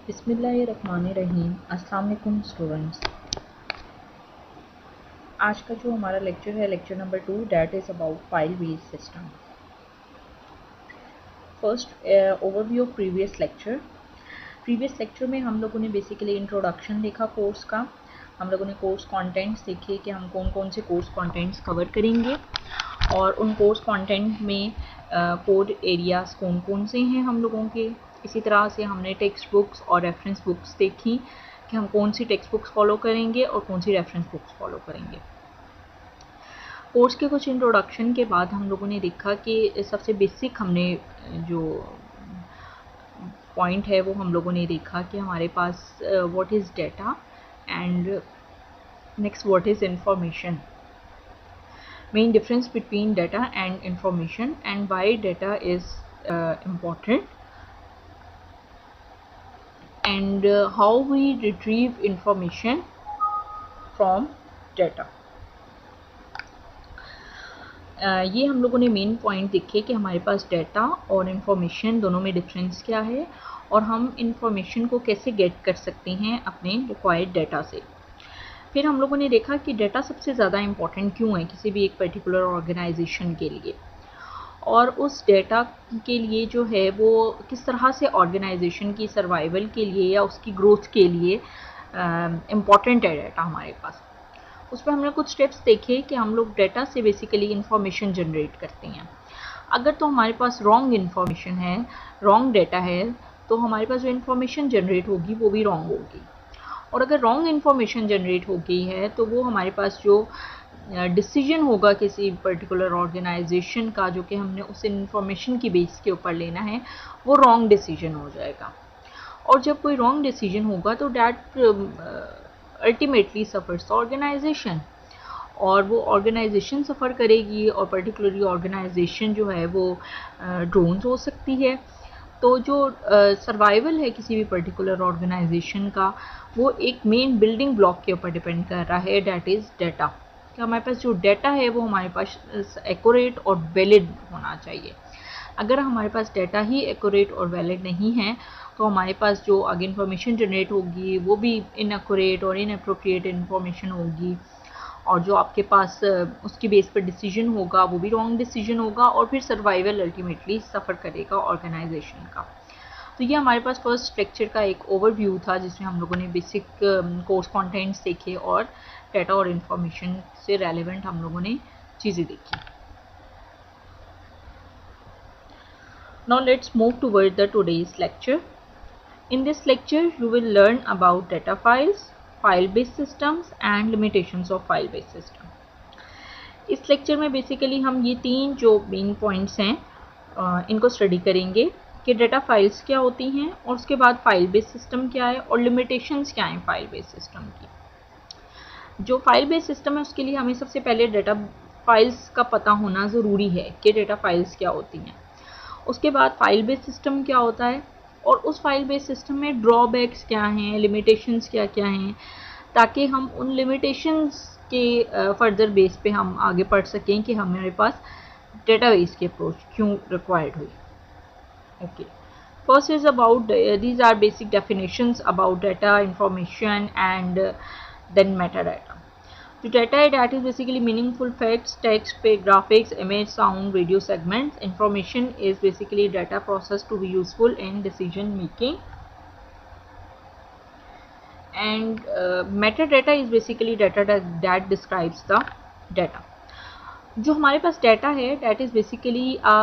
बिस्मिल्लाहिर्रहमानिर्रहीम। अस्सलाम वालेकुम स्टूडेंट्स। आज का जो हमारा लेक्चर है lecture number 2 that is about file based system. First overview of previous lecture में हम लोगों ने बेसिकली इंट्रोडक्शन देखा कोर्स का। हम लोगों ने कोर्स कंटेंट्स देखे कि हम कौन कौन से कोर्स कंटेंट्स कवर करेंगे और उन कोर्स कंटेंट में कोड एरियाज़ कौन कौन से हैं हम लोगों के। इसी तरह से हमने टेक्स्ट बुक्स और रेफरेंस बुक्स देखी कि हम कौन सी टेक्स्ट बुक्स फॉलो करेंगे और कौन सी रेफरेंस बुक्स फॉलो करेंगे। कोर्स के कुछ इंट्रोडक्शन के बाद हम लोगों ने देखा कि सबसे बेसिक हमने जो पॉइंट है वो हम लोगों ने देखा कि हमारे पास what is data and next what is information, main difference between data and information and why data is important and how we retrieve information from data। ये हम लोगों ने मेन पॉइंट देखे कि हमारे पास डेटा और इन्फॉर्मेशन दोनों में डिफरेंस क्या है और हम इन्फॉर्मेशन को कैसे गेट कर सकते हैं अपने रिक्वायर्ड डेटा से। फिर हम लोगों ने देखा कि डेटा सबसे ज़्यादा इम्पॉर्टेंट क्यों है किसी भी एक पर्टिकुलर ऑर्गेनाइजेशन के लिए, और उस डेटा के लिए जो है वो किस तरह से ऑर्गेनाइजेशन की सर्वाइवल के लिए या उसकी ग्रोथ के लिए इम्पॉर्टेंट है डेटा हमारे पास। उस पर हमने कुछ स्टेप्स देखे कि हम लोग डेटा से बेसिकली इंफॉर्मेशन जनरेट करते हैं। अगर तो हमारे पास रॉन्ग इन्फॉर्मेशन है, रॉन्ग डेटा है, तो हमारे पास जो इन्फॉर्मेशन जनरेट होगी वो भी रॉन्ग होगी। और अगर रॉन्ग इन्फॉर्मेशन जनरेट हो गई है तो वो हमारे पास जो डिसीजन होगा किसी पर्टिकुलर ऑर्गेनाइजेशन का, जो कि हमने उस इन्फॉर्मेशन की बेस के ऊपर लेना है, वो रॉन्ग डिसीजन हो जाएगा। और जब कोई रॉन्ग डिसीजन होगा तो डैट अल्टीमेटली सफ़र्स ऑर्गेनाइजेशन, और वो ऑर्गेनाइजेशन सफ़र करेगी और पर्टिकुलरली ऑर्गेनाइजेशन जो है वो ड्रोन्स हो सकती है। तो जो सर्वाइवल है किसी भी पर्टिकुलर ऑर्गेनाइजेशन का वो एक मेन बिल्डिंग ब्लॉक के ऊपर डिपेंड कर रहा है, डैट इज़ डेटा। कि हमारे पास जो डेटा है वो हमारे पास एक्यूरेट और वैलिड होना चाहिए। अगर हमारे पास डेटा ही एक्यूरेट और वैलिड नहीं है तो हमारे पास जो आगे इन्फॉर्मेशन जनरेट होगी वो भी इनएक्यूरेट और इनअप्रोप्रिएट इन्फॉर्मेशन होगी, और जो आपके पास उसकी बेस पर डिसीजन होगा वो भी रॉन्ग डिसीजन होगा, और फिर सर्वाइवल अल्टीमेटली सफ़र करेगा ऑर्गेनाइजेशन का। तो ये हमारे पास फर्स्ट लेक्चर का एक ओवरव्यू था जिसमें हम लोगों ने बेसिक कोर्स कंटेंट्स देखे और डेटा और इन्फॉर्मेशन से रेलेवेंट हम लोगों ने चीज़ें देखी। Now let's move toward the today's lecture. In this lecture you will learn about data files, file-based systems and limitations of file-based system. इस लेक्चर में बेसिकली हम ये तीन जो मेन पॉइंट्स हैं इनको स्टडी करेंगे कि डेटा फाइल्स क्या होती हैं, और उसके बाद फाइल बेस्ड सिस्टम क्या है और लिमिटेशंस क्या हैं फाइल बेस्ड सिस्टम की। जो फाइल बेस्ड सिस्टम है उसके लिए हमें सबसे पहले डेटा फाइल्स का पता होना ज़रूरी है कि डेटा फाइल्स क्या होती हैं। उसके बाद फाइल बेस्ड सिस्टम क्या होता है और उस फाइल बेस्ड सिस्टम में ड्रॉबैक्स क्या हैं, लिमिटेशंस क्या क्या हैं, ताकि हम उन लिमिटेशंस के फर्दर बेस पे हम आगे पढ़ सकें कि हमारे पास डेटाबेस की अप्रोच क्यों रिक्वायर्ड हुई। Okay, first is about these are basic definitions about data, information and then meta data. जो डेटा है that is basically meaningful facts, text, graphics, image, sound, video segments. Information is basically data processed to be useful in decision making. And metadata is basically data that describes the data. जो हमारे पास data है that is basically a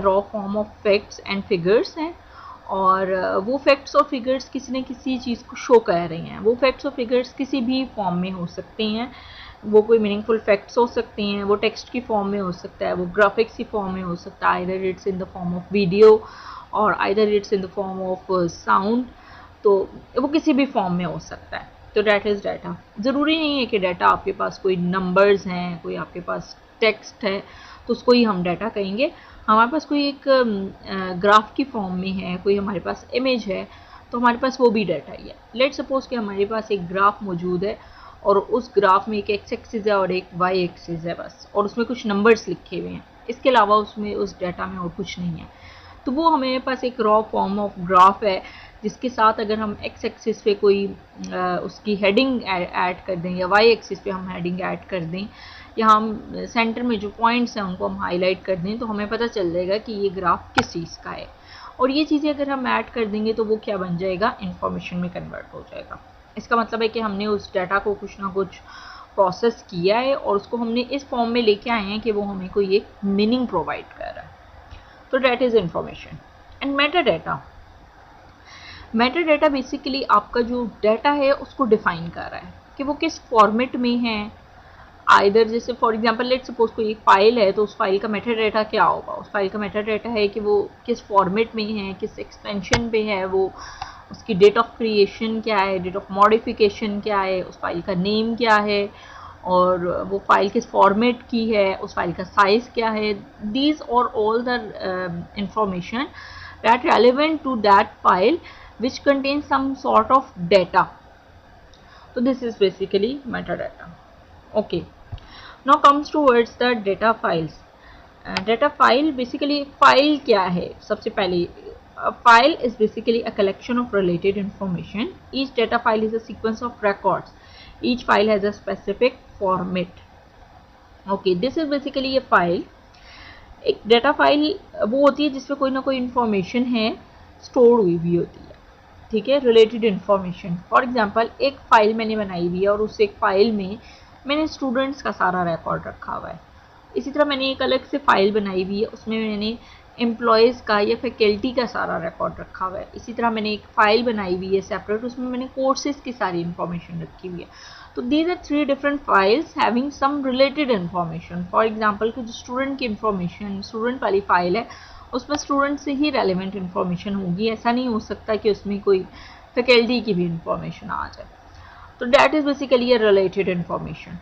raw form of facts and figures हैं, और वो facts और figures किसी न किसी चीज़ को शो कर रही हैं। वो फैक्ट्स और फिगर्स किसी भी फॉर्म में हो सकते हैं, वो कोई मीनिंगफुल फैक्ट्स हो सकते हैं, वो टेक्स्ट की फॉर्म में हो सकता है, वो ग्राफिक्स की फॉर्म में हो सकता है, either it's in the form of video और either it's in the form of sound, तो वो किसी भी फॉर्म में हो सकता है। तो डैट इज़ डाटा। ज़रूरी नहीं है कि डाटा आपके पास कोई नंबर्स हैं, कोई आपके पास टेक्स्ट है तो उसको ही हम डाटा कहेंगे। हमारे पास कोई एक ग्राफ की फॉर्म में है, कोई हमारे पास इमेज है, तो हमारे पास वो भी डाटा ही है। लेट सपोज कि हमारे पास एक ग्राफ मौजूद है और उस ग्राफ में एक एक्स एक्सिस है और एक वाई एक्सिस है बस, और उसमें कुछ नंबर्स लिखे हुए हैं, इसके अलावा उसमें उस डाटा में और कुछ नहीं है। तो वो हमारे पास एक रॉ फॉर्म ऑफ ग्राफ है जिसके साथ अगर हम एक्स एक्सिस पे कोई उसकी हेडिंग ऐड कर दें या वाई एक्सिस पे हम हेडिंग ऐड कर दें या हम सेंटर में जो पॉइंट्स हैं उनको हम हाईलाइट कर दें, तो हमें पता चल जाएगा कि ये ग्राफ किस चीज़ का है। और ये चीज़ें अगर हम ऐड कर देंगे तो वो क्या बन जाएगा, इंफॉर्मेशन में कन्वर्ट हो जाएगा। इसका मतलब है कि हमने उस डाटा को कुछ ना कुछ प्रोसेस किया है और उसको हमने इस फॉर्म में लेके आए हैं कि वो हमें कोई एक मीनिंग प्रोवाइड कर रहा है। तो that is information. And Meta data, Meta data basically आपका जो डाटा है उसको डिफाइन कर रहा है कि वो किस फॉर्मेट में है। आइदर जैसे फॉर एग्जांपल लेट सपोज कोई एक फाइल है, तो उस फाइल का मेटा डाटा क्या होगा, उस फाइल का मेटा डाटा है कि वो किस फॉर्मेट में है, किस एक्सटेंशन पे है, वो उसकी डेट ऑफ क्रिएशन क्या है, डेट ऑफ मॉडिफिकेशन क्या है, उस फाइल का नेम क्या है, और वो फाइल किस फॉर्मेट की है, उस फाइल का साइज क्या है। These are all the information that relevant to that file which contains some sort of data. So this is basically metadata. Okay, now comes towards the data files. Data file basically file क्या है, सबसे पहले a file is basically a collection of related information. Each data file is a sequence of records. Each file has a specific format. Okay, this is basically a file. एक data file वो होती है जिसमें कोई ना कोई information है store हुई भी होती है, ठीक है, रिलेटेड इन्फॉर्मेशन। फॉर एग्जांपल एक फ़ाइल मैंने बनाई हुई है और उस एक फ़ाइल में मैंने स्टूडेंट्स का सारा रिकॉर्ड रखा हुआ है। इसी तरह मैंने एक अलग से फ़ाइल बनाई हुई है, उसमें मैंने एम्प्लॉयज़ का या फैकल्टी का सारा रिकॉर्ड रखा हुआ है। इसी तरह मैंने एक फ़ाइल बनाई हुई है सेपरेट, उसमें मैंने कोर्सेज़ की सारी इन्फॉर्मेशन रखी हुई है। तो these are 3 different files having some related information. For example कि जो स्टूडेंट की इन्फॉर्मेशन, स्टूडेंट वाली फ़ाइल है, उसमें स्टूडेंट से ही रेलेवेंट इन्फॉर्मेशन होगी। ऐसा नहीं हो सकता कि उसमें कोई फैकल्टी की भी इन्फॉर्मेशन आ जाए। तो that is basically A related information.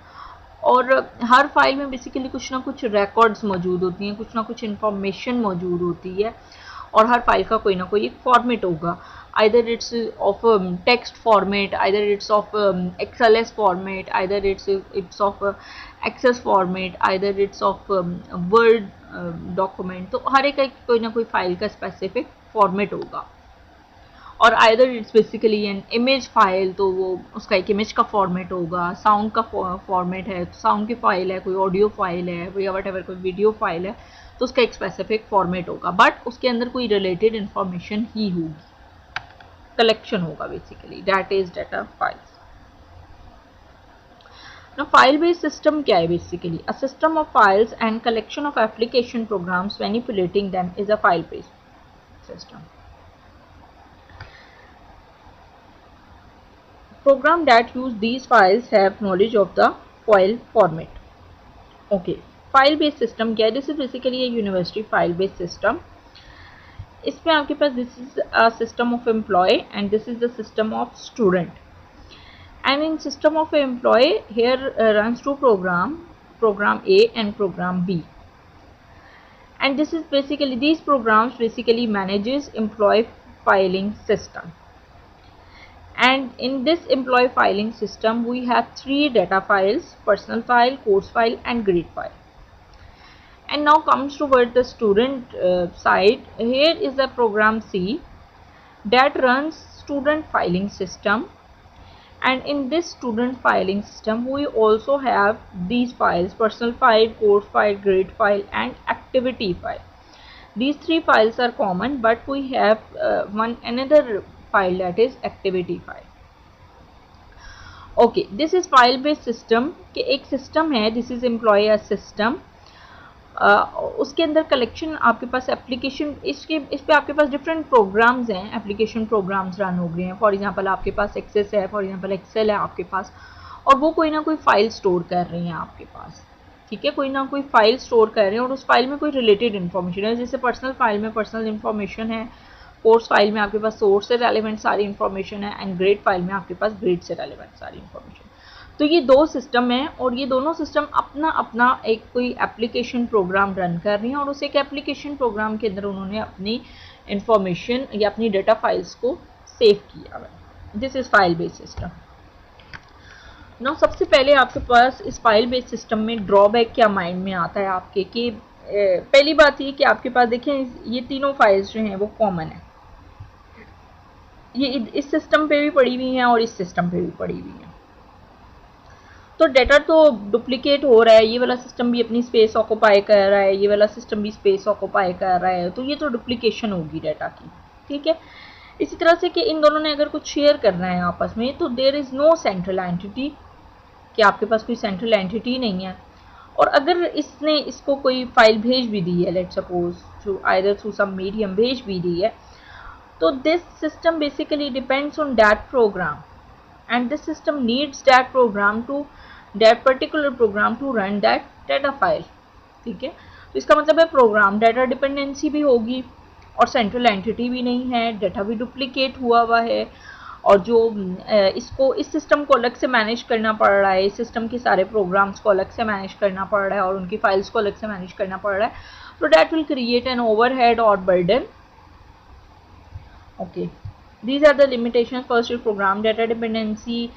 और हर फाइल में बेसिकली कुछ ना कुछ रिकॉर्ड्स मौजूद होती हैं, कुछ ना कुछ इन्फॉर्मेशन मौजूद होती है, और हर फाइल का कोई ना कोई एक फॉर्मेट होगा। either it's of text format, either it's of XLS format, either it's of access format, either it's of word document। तो हर एक कोई ना कोई फाइल का स्पेसिफिक फॉर्मेट होगा। और either it's basically an image file, तो वो उसका एक इमेज का फॉर्मेट होगा। साउंड का फॉर्मेट है तो साउंड की फाइल है, कोई ऑडियो फाइल है या वट एवर कोई वीडियो फाइल है, तो उसका एक स्पेसिफिक फॉर्मेट होगा, बट उसके अंदर कोई रिलेटेड इन्फॉर्मेशन ही होगी, कलेक्शन होगा basically. That is data files. Now file based system क्या है basically? A system of files and collection of application programs manipulating them is a file based system. Program that use these files have knowledge of the file format. Okay, file based system क्या है? This is basically a university file based system. इसमें आपके पास this is a system of employee and this is the system of student. And in system of employee here runs two program A and program B. And this is basically, these programs basically manages employee filing system. And in this employee filing system we have 3 data files: personal file, course file and grade file. And now comes toward the student side. Here is the program C that runs student filing system. And in this student filing system we also have these files: personal file, course file, grade file and activity file. These 3 files are common, but we have another file, that is activity file. Okay, this is file based system कि एक system है, this is employee system. उसके अंदर collection आपके पास application, इस पे आपके पास different programmes हैं, एप्लीकेशन प्रोग्राम्स रन हो गए हैं। फॉर एग्जांपल आपके पास एक्सेस है, फॉर एग्जांपल एक्सेल है आपके पास, और वो कोई ना कोई फाइल स्टोर कर रही हैं आपके पास, ठीक है, कोई ना कोई फाइल स्टोर कर रहे हैं और उस फाइल में कोई रिलेटेड इन्फॉर्मेशन है। जैसे पर्सनल फाइल में पर्सनल इन्फॉर्मेशन है, कोर्स फाइल में आपके पास सोर्स से रेलिवेंट सारी इन्फॉर्मेशन है, एंड ग्रेड फाइल में आपके पास ग्रेड से रेलिवेंट सारी इन्फॉर्मेशन। तो ये 2 सिस्टम हैं और ये दोनों सिस्टम अपना अपना एक कोई एप्लीकेशन प्रोग्राम रन कर रही हैं, और उस एक एप्लीकेशन प्रोग्राम के अंदर उन्होंने अपनी इंफॉर्मेशन या अपनी डेटा फाइल्स को सेव किया हुआ है। This is file based system. Now सबसे पहले आपके पास इस फाइल बेस्ड सिस्टम में ड्रॉबैक क्या माइंड में आता है आपके, कि पहली बात ये कि आपके पास देखें ये तीनों फाइल्स जो हैं वो कॉमन है, ये इस सिस्टम पे भी पड़ी हुई हैं और इस सिस्टम पे भी पड़ी हुई हैं। तो डाटा तो डुप्लीकेट हो रहा है, ये वाला सिस्टम भी अपनी स्पेस ऑक्यूपाई कर रहा है, ये वाला सिस्टम भी स्पेस ऑक्यूपाई कर रहा है, तो ये तो डुप्लीकेशन होगी डाटा की, ठीक है। इसी तरह से कि इन दोनों ने अगर कुछ शेयर करना है आपस में, तो there is no central entity, कि आपके पास कोई सेंट्रल एंटिटी नहीं है। और अगर इसने इसको कोई फाइल भेज भी दी है, let suppose through either through some medium भेज भी दी है, तो this system basically depends on that program and this system needs that program to that particular program to run that data file, ठीक है। तो इसका मतलब है प्रोग्राम डाटा डिपेंडेंसी भी होगी और सेंट्रल एंटिटी भी नहीं है, डाटा भी डुप्लीकेट हुआ है, और जो इसको इस सिस्टम को अलग से मैनेज करना पड़ रहा है, इस सिस्टम के सारे प्रोग्राम्स को अलग से मैनेज करना पड़ रहा है और उनकी फाइल्स को अलग से मैनेज करना पड़ रहा है, तो that will create an overhead और burden. Okay, these are the limitations. First is program data dependency,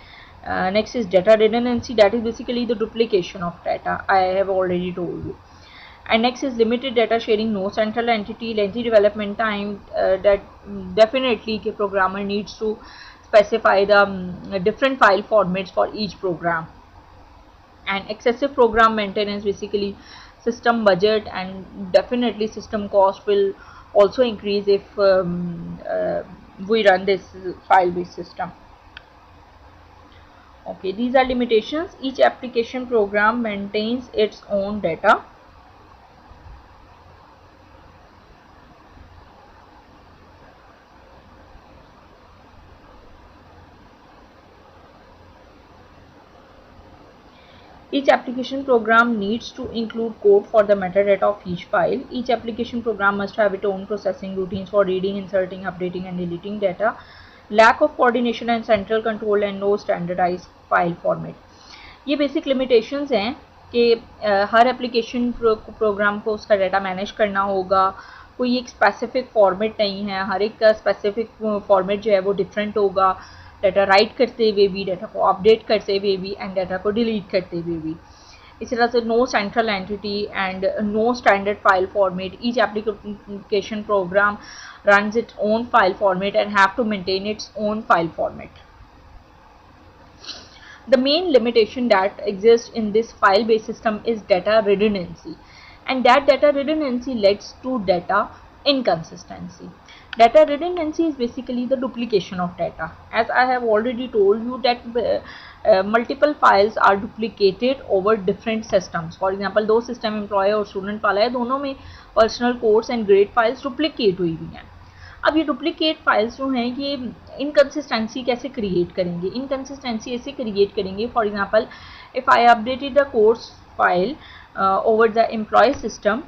next is data redundancy, that is basically the duplication of data, I have already told you, and next is limited data sharing, no central entity, lengthy development time, that definitely the programmer needs to specify the different file formats for each program, and excessive program maintenance, basically system budget, and definitely system cost will also increase if we run this file-based system. Okay, these are limitations. Each application program maintains its own data. Each application program needs to include code for the metadata of each file. Each application program must have its own processing routines for reading, inserting, updating and deleting data. Lack of coordination and central control and no standardized file format. ये basic limitations हैं कि हर application program को उसका data manage करना होगा, कोई एक specific format नहीं है, हर एक का स्पेसिफिक फॉर्मेट जो है वो डिफरेंट होगा, डाटा राइट करते हुए भी, डाटा को अपडेट करते हुए भी एंड डाटा को डिलीट करते हुए भी। इसी तरह से no central entity and no standard file format. Each application program runs its own file format and have to maintain its own file format. The main limitation that exists in this file-based system is data redundancy, and that data redundancy leads to data inconsistency. Data redundancy is basically the duplication of data. As I have already told you that multiple files are duplicated over different systems. For example, दो system employee और student वाला है, दोनों में personal course and grade files duplicate हुई हुई हैं। अब ये डुप्लीकेट फाइल्स जो हैं ये इनकन्सिस्टेंसी कैसे क्रिएट करेंगे? इनकन्सिस्टेंसी ऐसे क्रिएट करेंगे, for example if I updated the course file over the employee system,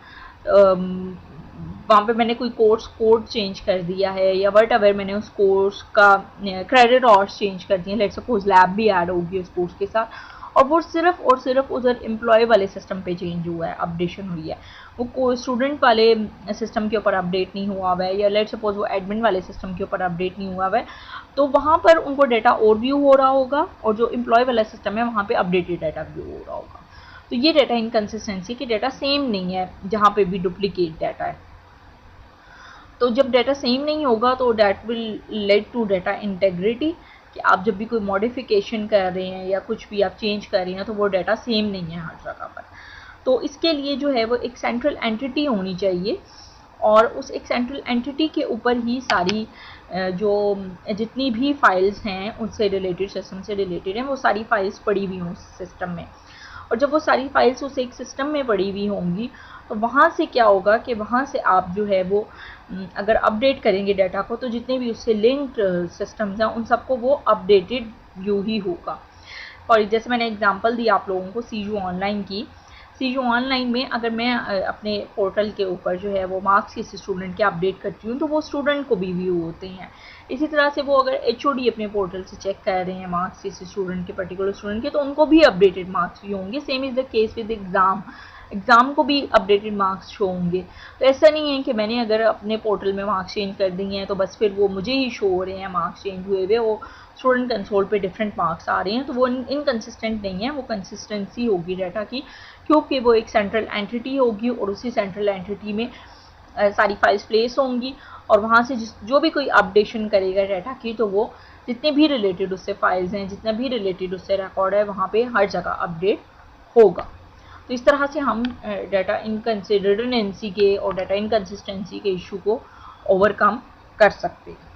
वहाँ पे मैंने कोई कोर्स कोड चेंज कर दिया है या वट एवर मैंने उस कोर्स का क्रेडिट आवर्स चेंज कर दिए, लेट्स सपोज लैब भी ऐड होगी उस कोर्स के साथ, और वो सिर्फ और सिर्फ उधर एम्प्लॉय वाले सिस्टम पे चेंज हुआ है, अपडेशन हुई है, वो कोई स्टूडेंट वाले सिस्टम के ऊपर अपडेट नहीं हुआ हुआ है, या लेट सपोज वो एडमिन वाले सिस्टम के ऊपर अपडेट नहीं हुआ हुआ है, तो वहाँ पर उनको डाटा ओवरव्यू हो रहा होगा और जो एम्प्लॉय वाला सिस्टम है वहाँ पे अपडेटेड डाटा व्यू हो रहा होगा। तो ये डाटा इनकन्सिस्टेंसी कि डाटा सेम नहीं है, जहाँ पे भी डुप्लीकेट डाटा है। तो जब डाटा सेम नहीं होगा तो that will lead to data integrity, कि आप जब भी कोई मॉडिफिकेशन कर रहे हैं या कुछ भी आप चेंज कर रहे हैं तो वो डाटा सेम नहीं है हर जगह पर। तो इसके लिए जो है वो एक सेंट्रल एंटिटी होनी चाहिए, और उस एक सेंट्रल एंटिटी के ऊपर ही सारी जो जितनी भी फाइल्स हैं उनसे रिलेटेड, सिस्टम से रिलेटेड हैं, वो सारी फाइल्स पड़ी हुई हों उस सिस्टम में। और जब वो सारी फाइल्स उस एक सिस्टम में पड़ी हुई होंगी तो वहाँ से क्या होगा कि वहाँ से आप जो है वो अगर अपडेट करेंगे डाटा को, तो जितने भी उससे लिंक्ड सिस्टम्स हैं उन सबको वो अपडेटेड व्यू ही होगा। और जैसे मैंने एग्जांपल दी आप लोगों को सीजू ऑनलाइन की, सीजू ऑनलाइन में अगर मैं अपने पोर्टल के ऊपर जो है वो मार्क्स किसी स्टूडेंट के अपडेट करती हूँ तो वो स्टूडेंट को भी व्यू होते हैं। इसी तरह से वो अगर एचओडी अपने पोर्टल से चेक कर रहे हैं मार्क्स किसी स्टूडेंट के, पर्टिकुलर स्टूडेंट के, तो उनको भी अपडेटेड मार्क्स व्यू होंगे। Same is the case with exam को भी अपडेटेड मार्क्स शो होंगे। तो ऐसा नहीं है कि मैंने अगर अपने पोर्टल में मार्क्स चेंज कर दिए हैं तो बस फिर वो मुझे ही शो हो रहे हैं मार्क्स चेंज हुए हुए, वो स्टूडेंट कंसोल पे डिफरेंट मार्क्स आ रहे हैं, तो वो इनकन्सिस्टेंट नहीं है। वो कंसिस्टेंसी होगी डाटा की, क्योंकि वो एक सेंट्रल एंटिटी होगी और उसी सेंट्रल एंटिटी में सारी फाइल्स प्लेस होंगी, और वहाँ से जो भी कोई अपडेशन करेगा डाटा की, तो वो जितने भी रिलेटेड उससे फाइल्स हैं, जितना भी रिलेटेड उससे रिकॉर्ड है, वहाँ पे हर जगह अपडेट होगा। तो इस तरह से हम डाटा इनकंसिस्टेंसी के और डाटा इनकंसिस्टेंसी के इशू को ओवरकम कर सकते हैं।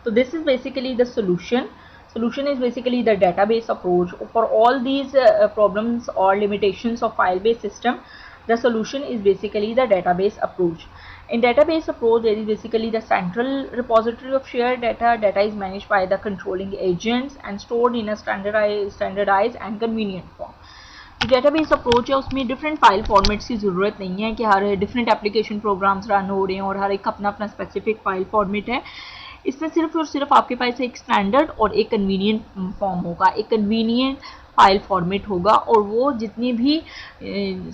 So this is basically the solution. Solution is basically the database approach for all these problems or limitations of file-based system. The solution is basically the database approach. In database approach, there is basically the central repository of shared data. Data is managed by the controlling agents and stored in a standardized and convenient form. Database approach है, उसमें different file formats की ज़रूरत नहीं है कि हर different application programs run हो रहे हैं और हर एक अपना अपना स्पेसिफिक फाइल फॉर्मेट है। इसमें सिर्फ और सिर्फ आपके पास एक स्टैंडर्ड और एक कन्वीनियंट फॉर्म होगा, एक कन्वीनियंट फाइल फॉर्मेट होगा, और वो जितने भी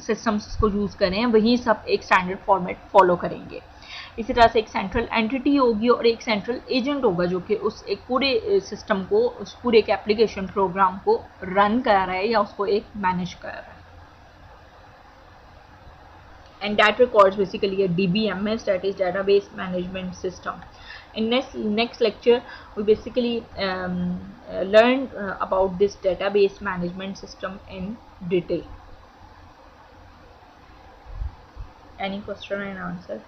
सिस्टम्स को यूज़ करें वही सब एक स्टैंडर्ड फॉर्मेट फॉलो करेंगे। इसी तरह से एक सेंट्रल एंटिटी होगी और एक सेंट्रल एजेंट होगा जो कि उस एक पूरे सिस्टम को, उस पूरे एक एप्लीकेशन प्रोग्राम को रन कर रहा है या उसको एक मैनेज कर रहा है। And that records basically a DBMS, that is database management system. In next lecture we basically learn about this database management system in detail. Any question and answer?